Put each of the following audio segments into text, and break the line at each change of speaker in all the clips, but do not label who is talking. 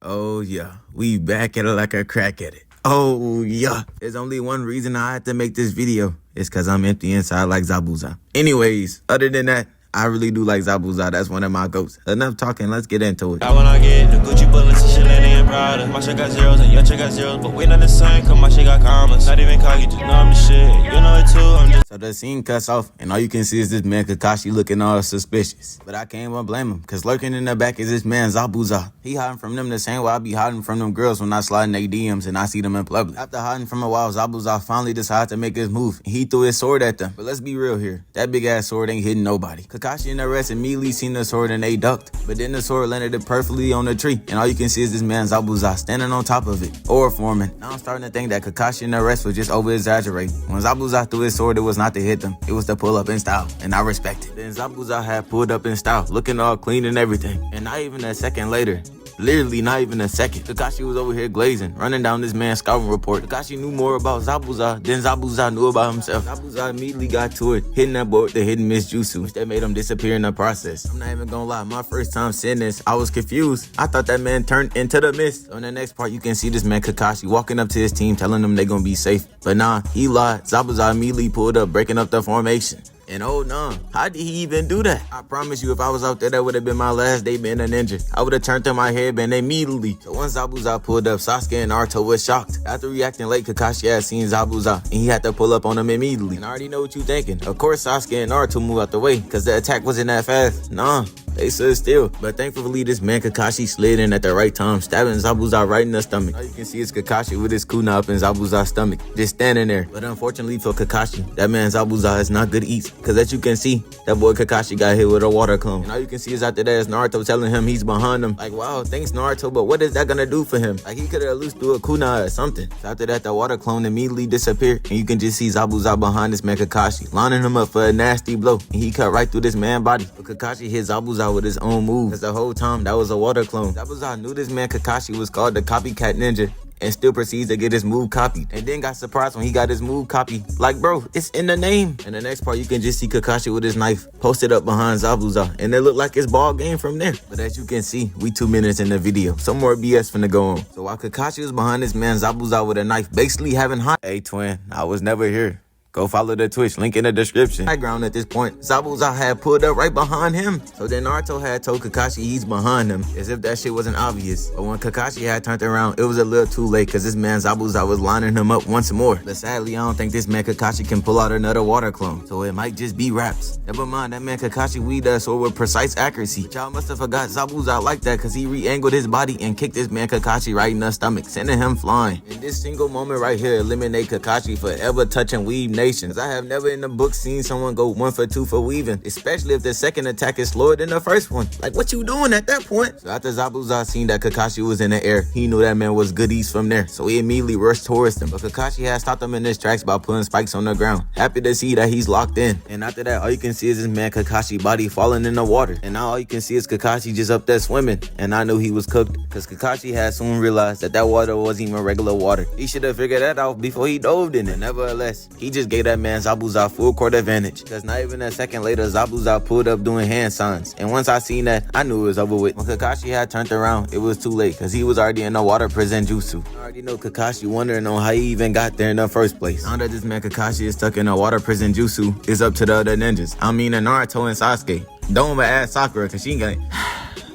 Oh yeah, we back at it like a crack at it. Oh yeah, there's only one reason I had to make this video. It's cause I'm empty inside like Zabuza. Anyways, other than that, I really do like Zabuza. That's one of my goats. Enough talking, let's get into it.
I wanna get the Gucci bullets and shit and Prada. My shit got zeros and your shit got zeros, but we not the same, cause my shit got commas. Not even cocky, just know I'm the shit. You know it too, I'm just.
So the scene cuts off, and all you can see is this man Kakashi looking all suspicious. But I can't even blame him, cause lurking in the back is this man Zabuza. He hiding from them the same way I be hiding from them girls when I slide in their DMs and I see them in public. After hiding from a while, Zabuza finally decided to make his move, and he threw his sword at them. But let's be real here, that big ass sword ain't hitting nobody. Kakashi and the rest immediately seen the sword and they ducked. But then the sword landed it perfectly on the tree, and all you can see is this man Zabuza standing on top of it, or forming. Now I'm starting to think that Kakashi and the rest was just over-exaggerating. When Zabuza threw his sword, it was not to hit them, it was to pull up in style, and I respect it. Then Zabuza had pulled up in style, looking all clean and everything. And not even a second later, literally not even a second, Kakashi was over here glazing, running down this man's scouting report. Kakashi knew more about Zabuza than Zabuza knew about himself. Zabuza immediately got to it, hitting that boy with the hidden miss jutsu, which that made him disappear in the process. I'm not even gonna lie, my first time seeing this, I was confused. I thought that man turned into the mist. On the next part, you can see this man Kakashi walking up to his team, telling them they gonna be safe. But nah, he lied. Zabuza immediately pulled up, breaking up the formation. And oh no, how did he even do that? I promise you, if I was out there, that would have been my last day being a ninja. I would have turned to my headband immediately. So once Zabuza pulled up, Sasuke and Naruto was shocked. After reacting late, Kakashi had seen Zabuza, and he had to pull up on him immediately. And I already know what you thinking. Of course, Sasuke and Naruto moved out the way, cause the attack wasn't that fast. Nah, they stood still. But thankfully, this man Kakashi slid in at the right time, stabbing Zabuza right in the stomach. All you can see is Kakashi with his kunai up in Zabuza's stomach, just standing there. But unfortunately for Kakashi, that man Zabuza is not good eats, cause as you can see, that boy Kakashi got hit with a water clone. And all you can see is after that is Naruto telling him he's behind him. Like, wow, thanks Naruto, but what is that gonna do for him? Like, he could have at least do a kunai or something. So after that, the water clone immediately disappeared, and you can just see Zabuza behind this man Kakashi, lining him up for a nasty blow, and he cut right through this man's body. But Kakashi hit Zabuza with his own move, cause the whole time that was a water clone. Zabuza knew this man Kakashi was called the Copycat Ninja, and still proceeds to get his move copied. And then got surprised when he got his move copied. Like, bro, it's in the name. In the next part, you can just see Kakashi with his knife posted up behind Zabuza, and it looked like it's ball game from there. But as you can see, we 2 minutes in the video. Some more BS finna go on. So while Kakashi was behind this man Zabuza with a knife, basically having hot. Hey twin, I was never here. Go follow the Twitch, link in the description. Background at this point, Zabuza had pulled up right behind him. So then Naruto had told Kakashi he's behind him, as if that shit wasn't obvious. But when Kakashi had turned around, it was a little too late, cause this man Zabuza was lining him up once more. But sadly, I don't think this man Kakashi can pull out another water clone, so it might just be raps. Never mind, that man Kakashi weaved that sword with precise accuracy. But y'all must have forgot Zabuza like that, cause he re-angled his body and kicked this man Kakashi right in the stomach, sending him flying. And this single moment right here eliminate Kakashi forever touching Weave Nations. I have never in the book seen someone go 1 for 2 for weaving, especially if the second attack is slower than the first one. Like, what you doing at that point? So after Zabuza seen that Kakashi was in the air, he knew that man was goodies from there, so he immediately rushed towards him. But Kakashi had stopped him in his tracks by putting spikes on the ground. Happy to see that he's locked in. And after that, all you can see is this man Kakashi body falling in the water. And now all you can see is Kakashi just up there swimming. And I knew he was cooked, cause Kakashi had soon realized that that water wasn't even regular water. He should have figured that out before he dove in it. Nevertheless, he just gave that man Zabuza full court advantage, cause not even a second later Zabuza pulled up doing hand signs, and once I seen that, I knew it was over with. When Kakashi had turned around, it was too late, cause he was already in the water prison jutsu. I already know Kakashi wondering on how he even got there in the first place. Now that this man Kakashi is stuck in a water prison jutsu, it's up to the other ninjas. I mean Naruto and Sasuke. Don't even ask Sakura, cause she ain't got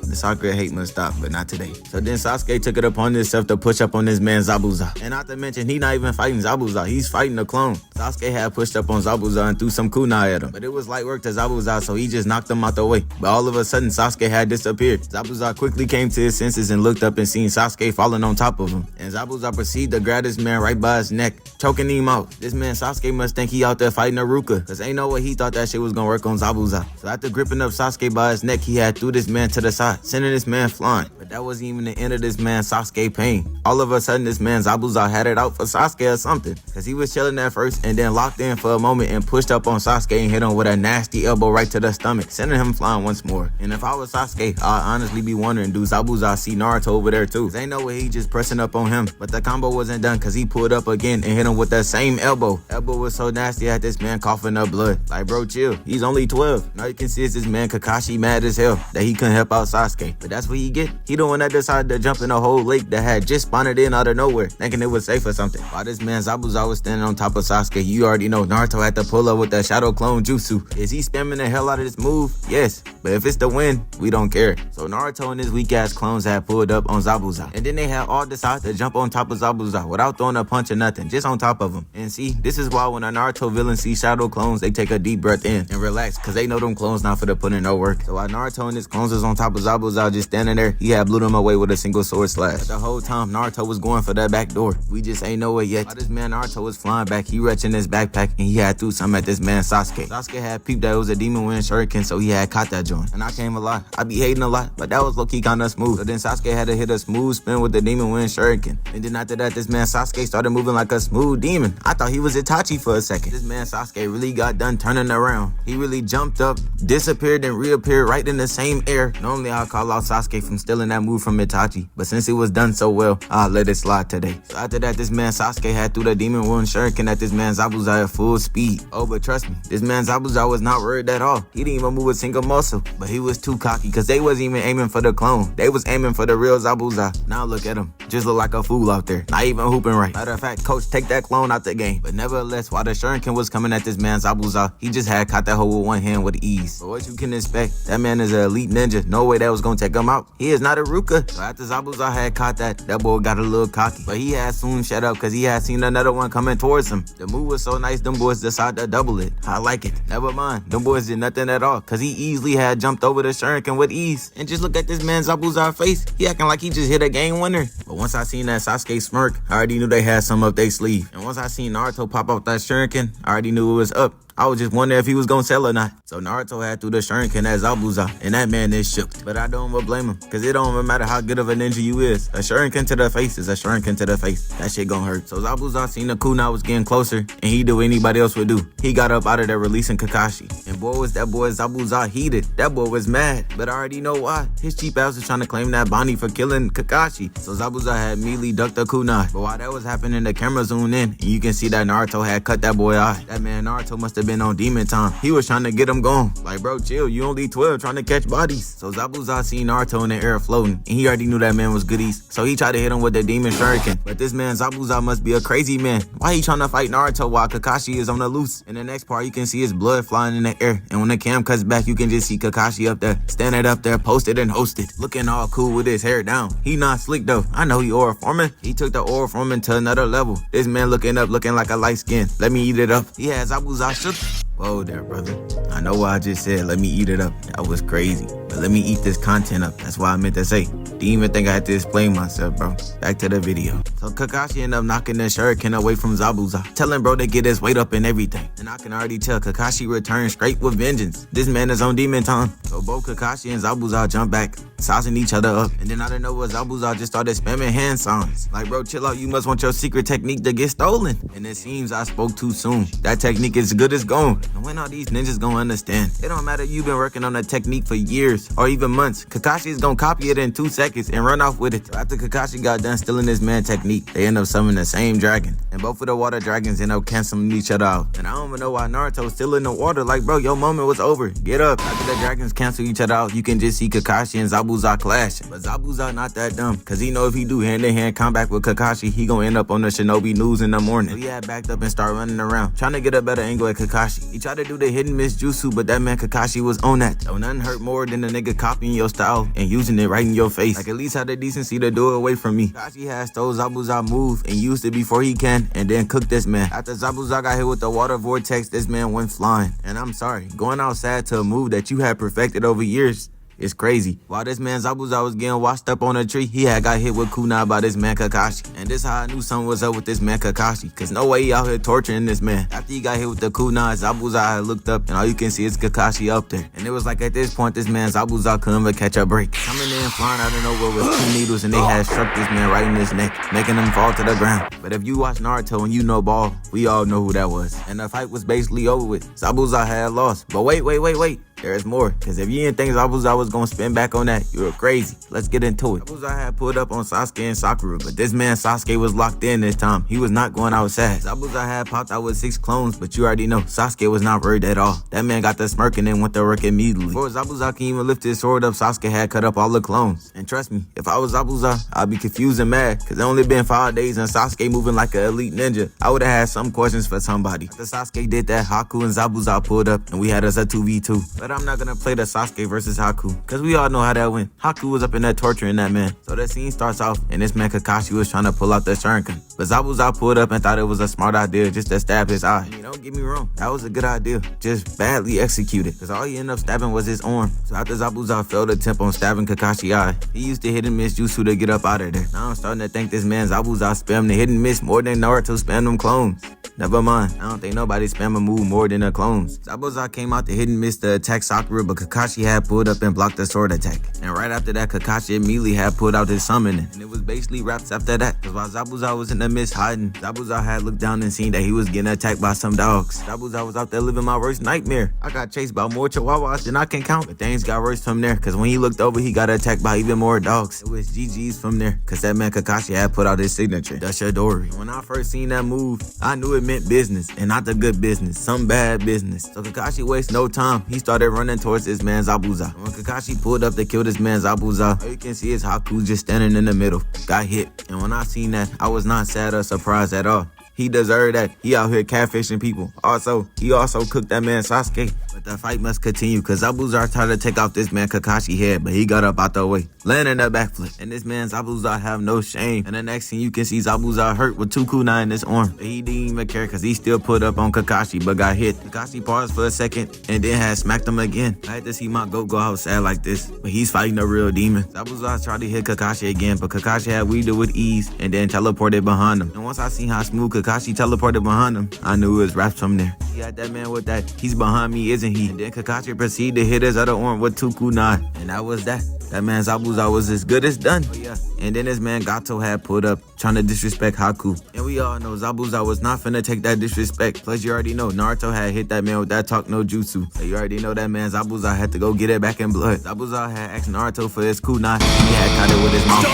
the Sakura hate must stop, but not today. So then Sasuke took it upon himself to push up on this man Zabuza. And not to mention, he not even fighting Zabuza, he's fighting a clone. Sasuke had pushed up on Zabuza and threw some kunai at him. But it was light work to Zabuza, so he just knocked him out the way. But all of a sudden, Sasuke had disappeared. Zabuza quickly came to his senses and looked up and seen Sasuke falling on top of him. And Zabuza proceeded to grab this man right by his neck, choking him out. This man Sasuke must think he out there fighting Aruka, cause ain't no way he thought that shit was gonna work on Zabuza. So after gripping up Sasuke by his neck, he had threw this man to the side, sending this man flying. But that wasn't even the end of this man Sasuke pain. All of a sudden, this man Zabuza had it out for Sasuke or something, cause he was chilling at first and then locked in for a moment and pushed up on Sasuke and hit him with a nasty elbow right to the stomach, sending him flying once more. And if I was Sasuke, I'd honestly be wondering, do Zabuza see Naruto over there too? Cause ain't no way he just pressing up on him. But the combo wasn't done cause he pulled up again and hit him with that same elbow. Elbow was so nasty, had this man coughing up blood. Like, bro, chill. He's only 12. Now you can see it's this man Kakashi mad as hell that he couldn't help out Sasuke. But that's what he get. He the one that decided to jump in a whole lake that had just spawned in out of nowhere, thinking it was safe or something. While this man Zabuza was standing on top of Sasuke, you already know Naruto had to pull up with that shadow clone jutsu. Is he spamming the hell out of this move? Yes. But if it's the win, we don't care. So Naruto and his weak ass clones had pulled up on Zabuza. And then they had all decided to jump on top of Zabuza without throwing a punch or nothing, just on top of him. And see, this is why when a Naruto villain sees shadow clones, they take a deep breath in and relax, cause they know them clones not for to put in no work. So while Naruto and his clones was on top of Zabuza just standing there, he had blew them away with a single sword slash. But the whole time Naruto was going for that back door. We just ain't know it yet. While this man Naruto was flying back, he reached in his backpack and he had threw something at this man Sasuke. Sasuke had peeped that it was a demon wind shuriken, so he had caught that joint. And I can't even lie, I be hating a lot, but that was low-key kinda smooth. So then Sasuke had to hit a smooth spin with the demon wind shuriken. And then after that, this man Sasuke started moving like a smooth demon. I thought he was Itachi for a second. This man Sasuke really got done turning around. He really jumped up, disappeared, and reappeared right in the same air. Normally I'll call out Sasuke from stealing that move from Itachi, but since it was done so well, I'll let it slide today. So after that, this man Sasuke had threw the demon wind shuriken at this man Zabuza at full speed. Oh, but trust me, this man Zabuza was not worried at all. He didn't even move a single muscle, but he was too cocky because they wasn't even aiming for the clone. They was aiming for the real Zabuza. Now look at him, just look like a fool out there, not even hooping right. Matter of fact, coach, take that clone out the game. But nevertheless, while the shuriken was coming at this man Zabuza, he just had caught that hole with one hand with ease. But what you can expect, that man is an elite ninja. No way that was gonna take him out. He is not a Ruka. So after Zabuza had caught that boy got a little cocky. But he had soon shut up because he had seen another one coming towards him. The move was so nice, them boys decided to double it. I like it. Never mind, them boys did nothing at all because he easily had jumped over the shuriken with ease. And just look at this man Zabuza's face. He acting like he just hit a game winner. But once I seen that Sasuke smirk, I already knew they had some up their sleeve. And once I seen Naruto pop out that shuriken, I already knew it was up. I was just wondering if he was gonna sell or not. So Naruto had threw the shuriken at Zabuza, and that man is shook. But I don't even blame him, cause it don't even matter how good of a ninja you is. A shuriken to the face is a shuriken to the face. That shit gon' hurt. So Zabuza seen the kunai was getting closer, and he did what anybody else would do. He got up out of there releasing Kakashi. And boy was that boy Zabuza heated. That boy was mad, but I already know why. His cheap ass was trying to claim that bounty for killing Kakashi. So Zabuza had immediately ducked the kunai. But while that was happening, the camera zoomed in, and you can see that Naruto had cut that boy eye. That man Naruto must have been on demon time. He was trying to get him going. Like, bro, chill, you only 12 trying to catch bodies. So Zabuza seen Naruto in the air floating, and he already knew that man was goodies. So he tried to hit him with the demon shuriken. But this man Zabuza must be a crazy man. Why he trying to fight Naruto while Kakashi is on the loose? In the next part, you can see his blood flying in the air. And when the cam cuts back, you can just see Kakashi up there, standing up there, posted and hosted, looking all cool with his hair down. He not slick though. I know he aura forming. He took the aura forming to another level. This man looking up, looking like a light skin. Let me eat it up. He had Zabuza shook. Whoa there, brother. I know what I just said, let me eat it up. That was crazy. But let me eat this content up. That's what I meant to say. Didn't even think I had to explain myself, bro. Back to the video. So Kakashi ended up knocking the shuriken away from Zabuza, telling bro to get his weight up and everything. And I can already tell Kakashi returned straight with vengeance. This man is on demon time. So both Kakashi and Zabuza jump back, sizing each other up. And then out of nowhere, Zabuza just started spamming hand signs. Like, bro, chill out. You must want your secret technique to get stolen. And it seems I spoke too soon. That technique is good as gone. And when are these ninjas gonna understand? It don't matter if you've been working on a technique for years or even months. Kakashi is gonna copy it in 2 seconds and run off with it. So after Kakashi got done stealing this man technique, they end up summoning the same dragon. And both of the water dragons end up canceling each other out. And I don't even know why Naruto's still in the water. Like, bro, your moment was over. Get up. After the dragons cancel each other out, you can just see Kakashi and Zabuza clashing. But Zabuza not that dumb, cause he know if he do hand-to-hand combat with Kakashi, he gonna end up on the Shinobi News in the morning. So he had backed up and started running around, trying to get a better angle at Kakashi. He tried to do the hidden miss jutsu, but that man Kakashi was on that. So nothing hurt more than a nigga copying your style and using it right in your face. Like, at least have the decency to do it away from me. Kakashi has stole Zabuza move and used it before he can, and then cooked this man. After Zabuza got hit with the water vortex, this man went flying. And I'm sorry, going outside to a move that you had perfected over years, it's crazy. While this man Zabuza was getting washed up on a tree, he had got hit with kunai by this man Kakashi. And this how I knew something was up with this man Kakashi, cause no way he out here torturing this man. After he got hit with the kunai, Zabuza had looked up, and all you can see is Kakashi up there. And it was like at this point, this man Zabuza couldn't even catch a break. Coming in flying out of nowhere with 2 needles, and they had struck this man right in his neck, making him fall to the ground. But if you watch Naruto and you know ball, we all know who that was. And the fight was basically over with. Zabuza had lost. But wait. There's more, cause if you didn't think Zabuza was gonna spin back on that, you were crazy. Let's get into it. Zabuza had pulled up on Sasuke and Sakura, but this man Sasuke was locked in this time. He was not going outside. Zabuza had popped out with 6 clones, but you already know Sasuke was not worried at all. That man got the smirk and then went to work immediately. Before Zabuza can even lift his sword up, Sasuke had cut up all the clones. And trust me, if I was Zabuza, I'd be confused and mad, cause it only been 5 days and Sasuke moving like an elite ninja. I would've had some questions for somebody. After Sasuke did that, Haku and Zabuza pulled up, and we had us a 2v2. But I'm not gonna play the Sasuke versus Haku, cause we all know how that went. Haku was up in there torturing that man. So the scene starts off, and this man Kakashi was trying to pull out the shuriken. But Zabuza pulled up and thought it was a smart idea just to stab his eye. I mean, don't get me wrong, that was a good idea, just badly executed, cause all he ended up stabbing was his arm. So after Zabuza failed attempt on stabbing Kakashi's eye, he used the hit and miss jutsu to get up out of there. Now I'm starting to think this man Zabuza spammed the hit and miss more than Naruto spammed them clones. Never mind, I don't think nobody spam a move more than the clones. Zabuza came out to hit and miss to attack Sakura, but Kakashi had pulled up and blocked the sword attack. And right after that, Kakashi immediately had pulled out his summoning. And it was basically wraps after that, cause while Zabuza was in the mist hiding, Zabuza had looked down and seen that he was getting attacked by some dogs. Zabuza was out there living my worst nightmare. I got chased by more chihuahuas than I can count, but things got worse from there, cause when he looked over, he got attacked by even more dogs. It was GG's from there, cause that man Kakashi had put out his signature, the Shidori. When I first seen that move, I knew it meant business, and not the good business, some bad business. So Kakashi wasted no time. He started running towards this man Zabuza. When Kakashi pulled up to kill this man Zabuza, all you can see is Haku just standing in the middle, got hit. And when I seen that, I was not sad or surprised at all. He deserved that. He out here catfishing people. Also, he also cooked that man Sasuke. But the fight must continue, cause Zabuza tried to take off this man Kakashi's head, but he got up out the way, landing a backflip. And this man Zabuza have no shame. And the next thing you can see Zabuza hurt with 2 kunai in his arm. But he didn't even care, cause he still put up on Kakashi, but got hit. Kakashi paused for a second, and then had smacked him again. I had to see my goat go outside like this, but he's fighting a real demon. Zabuza tried to hit Kakashi again, but Kakashi had weaved it with ease, and then teleported behind him. And once I seen how smooth Kakashi teleported behind him, I knew it was wraps from there. He had that man with that, he's behind me, isn't he? And then Kakashi proceeded to hit his other arm with 2 kunai. And that was that. That man Zabuza was as good as done. Oh, yeah. And then this man Gato had pulled up, trying to disrespect Haku. And we all know Zabuza was not finna take that disrespect. Plus you already know Naruto had hit that man with that talk no jutsu. So you already know that man Zabuza had to go get it back in blood. Zabuza had asked Naruto for his kunai. He had caught it with his mouth.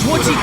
What you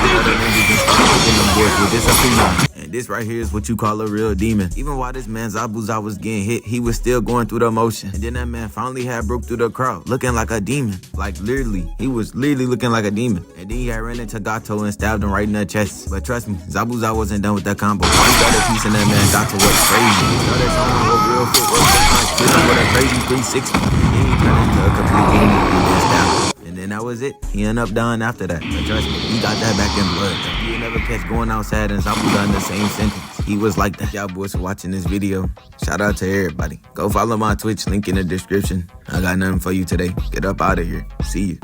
think? And this right here is what you call a real demon. Even while this man Zabuza was getting hit, he was still going through the motion. And then that man finally had broke through the crowd, looking like a demon. Like literally, he was literally looking like a demon. And then he had ran into Gato and stabbed him right in the chest. But trust me, Zabuza wasn't done with that combo. He started piecing that man Gato was crazy. He started showing him what real footwork looks like, hitting with a crazy 360. And then he turned into a complete demon through this style. And then that was it. He ended up dying after that. But trust me, he got that back in blood. You'll never catch going outside and Zabuza in the same sentence. He was like that. Y'all boys for watching this video. Shout out to everybody. Go follow my Twitch, link in the description. I got nothing for you today. Get up out of here. See you.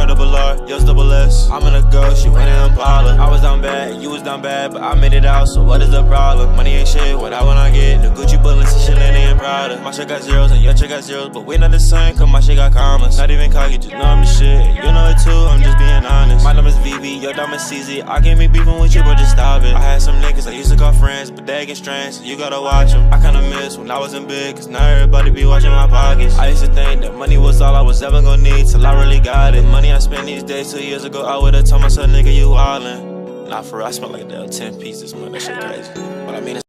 Double R, yours double S. I'm in a ghost, you in an Impala. I was down bad, you was down bad, but I made it out, so what is the problem? Money ain't shit, what I wanna get. The Gucci bullets and shit ain't Prada. My shit got zeros and your shit got zeros, but we not the same, cause my shit got commas. Not even cocky, just know I'm the shit. You know it too, I'm just being honest. My name is VV, your dumb is CZ. I can't be beefing with you, but just stop it. I had some niggas I used to call friends, but they get strange, so you gotta watch them. I kinda miss when I wasn't big, cause now everybody be watching my pockets. I used to think that money was all I was ever gonna need, till I really got it. Money I spent these days, 2 years ago, I would've told myself, nigga, you wildin'. Not for real, I spent like 10 pieces, man, that shit crazy. But I mean,